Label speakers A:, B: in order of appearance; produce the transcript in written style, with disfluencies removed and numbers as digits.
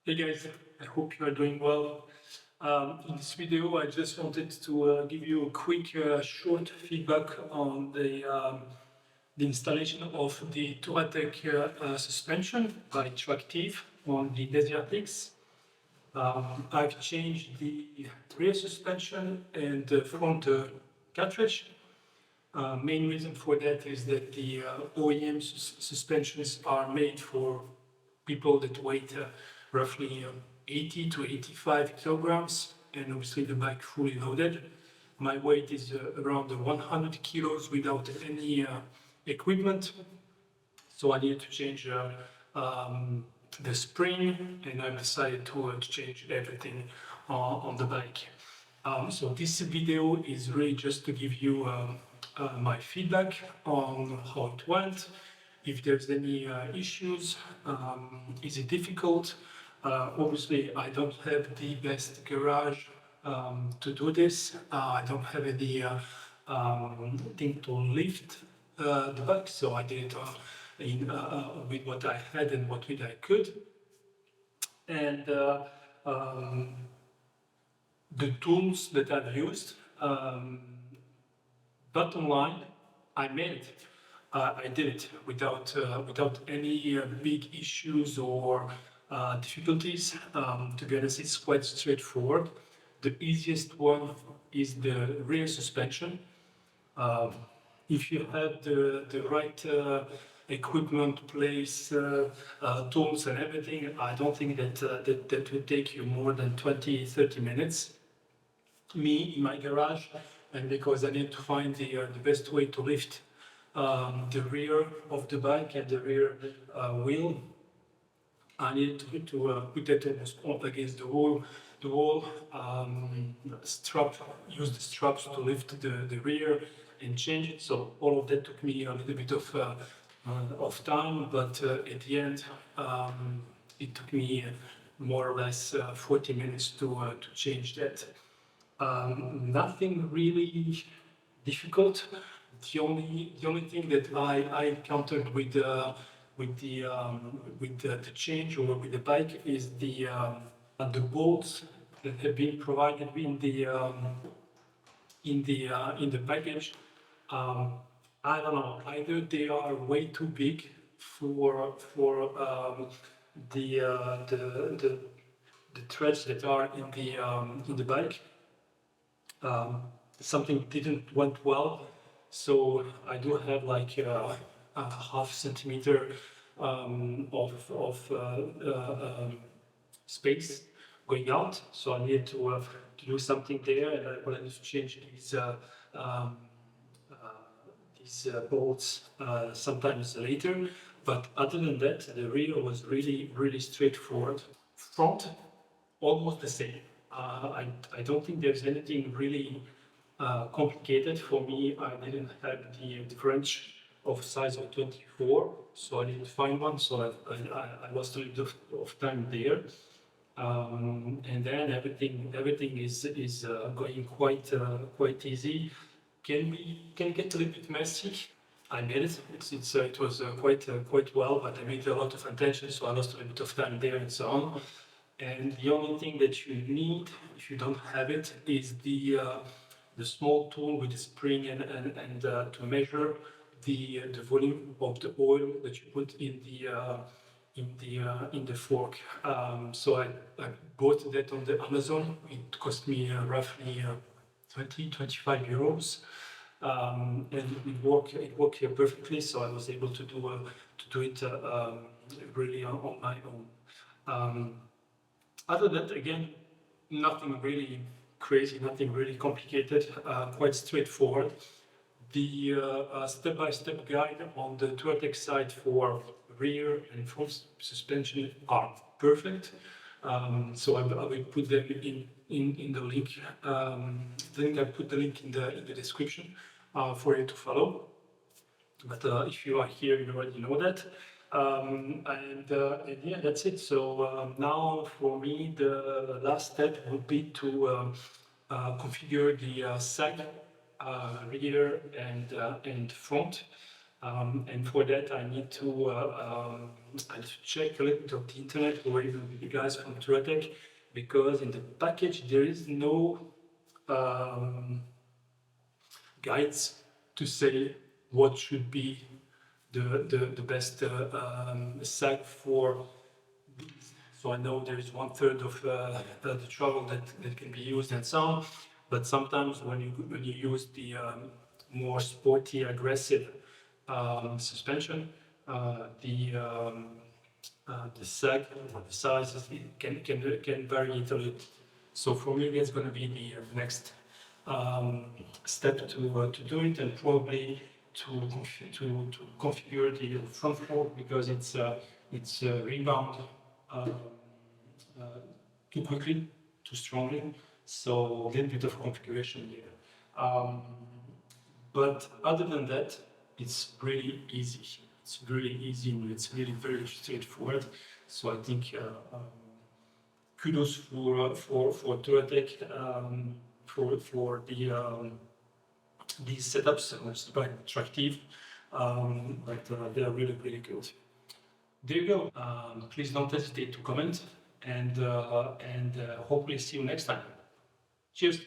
A: Hey guys, I hope you are doing well. In this video, I just wanted to give you a quick, short feedback on the installation of the Touratech suspension by Tractive on the DesertX. I've changed the rear suspension and the front cartridge. Main reason for that is that the OEM suspensions are made for people that weigh roughly 80 to 85 kilograms, and obviously the bike fully loaded. My weight is around 100 kilos without any equipment, so I needed to change the spring, and I decided to change everything on the bike. So this video is really just to give you my feedback on how it went, if there's any issues, is it difficult? Obviously, I don't have the best garage to do this. I don't have any thing to lift the bike, so I did it with what I had and what I could. And the tools that I've used, bottom line, I made it. I did it without any big issues or difficulties. To be honest, it's quite straightforward. The easiest one is the rear suspension. If you have the right equipment, place, tools and everything, I don't think that will take you more than 20-30 minutes. Me in my garage, and because I need to find the best way to lift the rear of the bike and the rear wheel, I needed to put that almost against the wall. Use the straps to lift the rear and change it. So all of that took me a little bit of time, but at the end, it took me more or less 40 minutes to change that. Nothing really difficult. The only thing that I encountered with the change or with the bike is the bolts that have been provided in the package. I don't know. Either they are way too big for the threads that are in the bike. Something didn't went well, so I do have like a half centimeter of space going out, so I need to do something there, and I will need to change these bolts sometimes later. But other than that, the rear was really straightforward. Front, almost the same. I don't think there's anything really complicated for me. I didn't have the wrench of size of 24, so I didn't find one, so I lost a little bit of time there. And then everything is going quite easy. Can get a little bit messy. I made it. It was quite well, but I made a lot of attention, so I lost a little bit of time there and so on. And the only thing that you need, if you don't have it, is the small tool with the spring and to measure the volume of the oil that you put in the fork. So I bought that on the Amazon. It cost me roughly 20-25 euros, and it worked here perfectly. So I was able to do it really on my own. Other than that, again, nothing really crazy, nothing really complicated, quite straightforward. The step-by-step guide on the Touratech side for rear and front suspension are perfect. So I will put them in the link. Then I put the link in the description for you to follow. But if you are here, you already know that. And yeah, that's it. So now for me, the last step would be to configure the sag rear and front. And for that, I need to check a little bit of the internet or even with the guys from Touratech, because in the package there is no guides to say what should be the best sag for these. So I know there is 1/3 of the travel that can be used and so on, but sometimes when you use the more sporty, aggressive suspension, the sag or the sizes can vary a little bit. So for me, that's going to be the next step to do it, and probably to configure the front fork, because it's rebound too quickly, too strongly. So a little bit of configuration there. But other than that, it's really easy. It's really easy, and it's really very straightforward. So I think kudos for Touratech for these setups, by Tractive, but they are really good. There you go. Please don't hesitate to comment, and hopefully see you next time. Cheers.